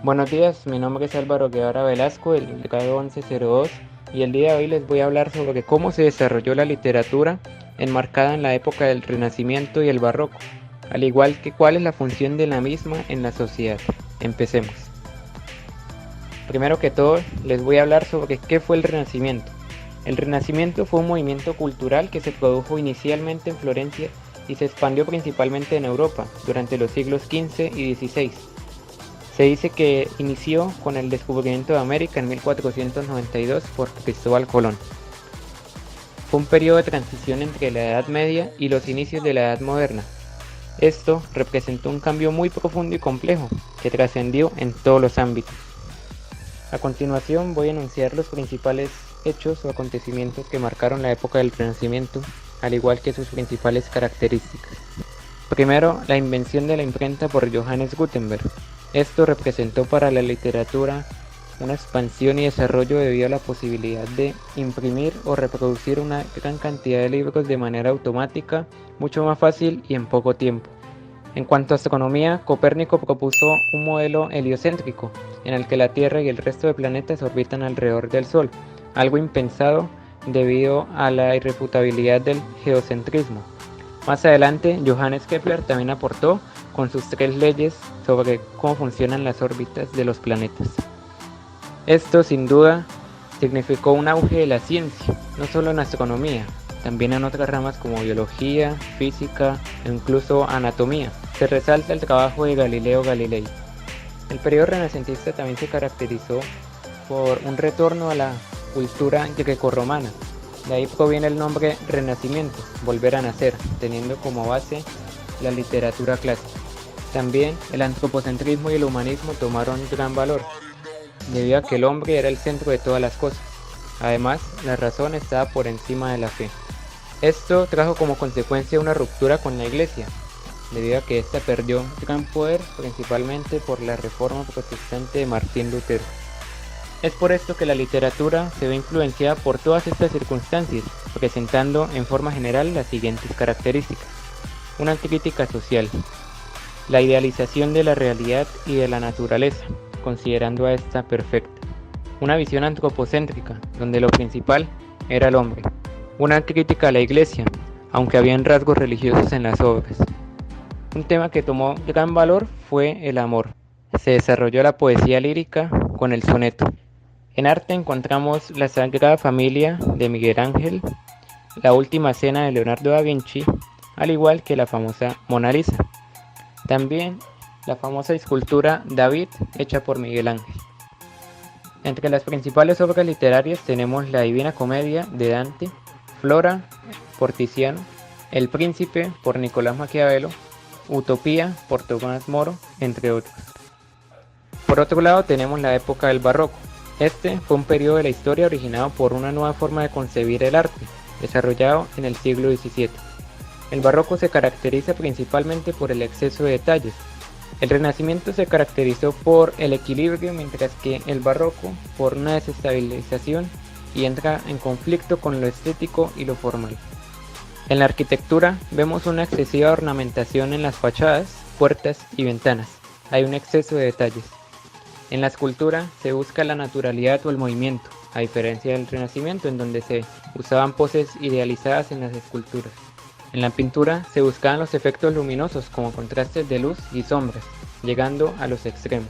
Buenos días, mi nombre es Álvaro Guevara Velasco, del grado 1102, y el día de hoy les voy a hablar sobre cómo se desarrolló la literatura enmarcada en la época del Renacimiento y el Barroco, al igual que cuál es la función de la misma en la sociedad. Empecemos. Primero que todo, les voy a hablar sobre qué fue el Renacimiento. El Renacimiento fue un movimiento cultural que se produjo inicialmente en Florencia y se expandió principalmente en Europa durante los siglos XV y XVI. Se dice que inició con el descubrimiento de América en 1492 por Cristóbal Colón. Fue un periodo de transición entre la Edad Media y los inicios de la Edad Moderna. Esto representó un cambio muy profundo y complejo que trascendió en todos los ámbitos. A continuación voy a enunciar los principales hechos o acontecimientos que marcaron la época del Renacimiento, al igual que sus principales características. Primero, la invención de la imprenta por Johannes Gutenberg. Esto representó para la literatura una expansión y desarrollo debido a la posibilidad de imprimir o reproducir una gran cantidad de libros de manera automática, mucho más fácil y en poco tiempo. En cuanto a astronomía, Copérnico propuso un modelo heliocéntrico, en el que la Tierra y el resto de planetas orbitan alrededor del Sol, algo impensado debido a la irrefutabilidad del geocentrismo. Más adelante, Johannes Kepler también aportó con sus 3 leyes sobre cómo funcionan las órbitas de los planetas. Esto, sin duda, significó un auge de la ciencia, no solo en astronomía, también en otras ramas como biología, física e incluso anatomía. Se resalta el trabajo de Galileo Galilei. El periodo renacentista también se caracterizó por un retorno a la cultura grecorromana. De ahí proviene el nombre Renacimiento, volver a nacer, teniendo como base la literatura clásica. También el antropocentrismo y el humanismo tomaron gran valor, debido a que el hombre era el centro de todas las cosas. Además, la razón estaba por encima de la fe. Esto trajo como consecuencia una ruptura con la Iglesia, debido a que ésta perdió gran poder, principalmente por la reforma protestante de Martín Lutero. Es por esto que la literatura se ve influenciada por todas estas circunstancias, presentando en forma general las siguientes características. Una crítica social, la idealización de la realidad y de la naturaleza, considerando a esta perfecta. Una visión antropocéntrica, donde lo principal era el hombre. Una crítica a la Iglesia, aunque habían rasgos religiosos en las obras. Un tema que tomó gran valor fue el amor. Se desarrolló la poesía lírica con el soneto. En arte encontramos la Sagrada Familia de Miguel Ángel, la Última Cena de Leonardo da Vinci, al igual que la famosa Mona Lisa. También la famosa escultura David, hecha por Miguel Ángel. Entre las principales obras literarias tenemos la Divina Comedia de Dante, Flora por Tiziano, El Príncipe por Nicolás Maquiavelo, Utopía por Tomás Moro, entre otros. Por otro lado tenemos la época del Barroco. Este fue un periodo de la historia originado por una nueva forma de concebir el arte, desarrollado en el siglo XVII. El Barroco se caracteriza principalmente por el exceso de detalles. El Renacimiento se caracterizó por el equilibrio, mientras que el Barroco por una desestabilización y entra en conflicto con lo estético y lo formal. En la arquitectura vemos una excesiva ornamentación en las fachadas, puertas y ventanas. Hay un exceso de detalles. En la escultura se busca la naturalidad o el movimiento, a diferencia del Renacimiento, en donde se usaban poses idealizadas en las esculturas. En la pintura se buscaban los efectos luminosos como contrastes de luz y sombras, llegando a los extremos.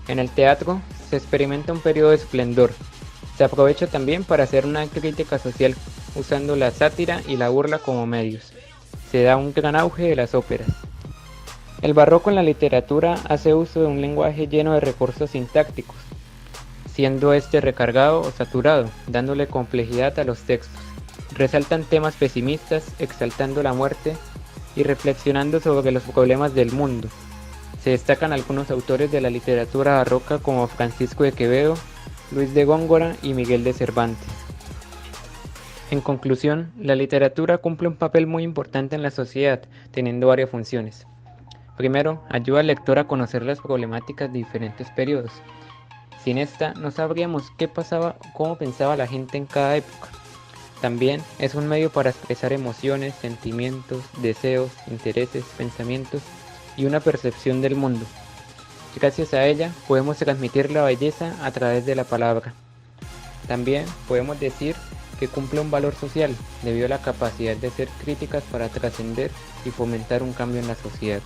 En el teatro se experimenta un periodo de esplendor. Se aprovecha también para hacer una crítica social usando la sátira y la burla como medios. Se da un gran auge de las óperas. El barroco en la literatura hace uso de un lenguaje lleno de recursos sintácticos, siendo este recargado o saturado, dándole complejidad a los textos. Resaltan temas pesimistas, exaltando la muerte y reflexionando sobre los problemas del mundo. Se destacan algunos autores de la literatura barroca como Francisco de Quevedo, Luis de Góngora y Miguel de Cervantes. En conclusión, la literatura cumple un papel muy importante en la sociedad, teniendo varias funciones. Primero, ayuda al lector a conocer las problemáticas de diferentes periodos. Sin esta, no sabríamos qué pasaba o cómo pensaba la gente en cada época. También es un medio para expresar emociones, sentimientos, deseos, intereses, pensamientos y una percepción del mundo. Gracias a ella podemos transmitir la belleza a través de la palabra. También podemos decir que cumple un valor social debido a la capacidad de ser críticas para trascender y fomentar un cambio en la sociedad.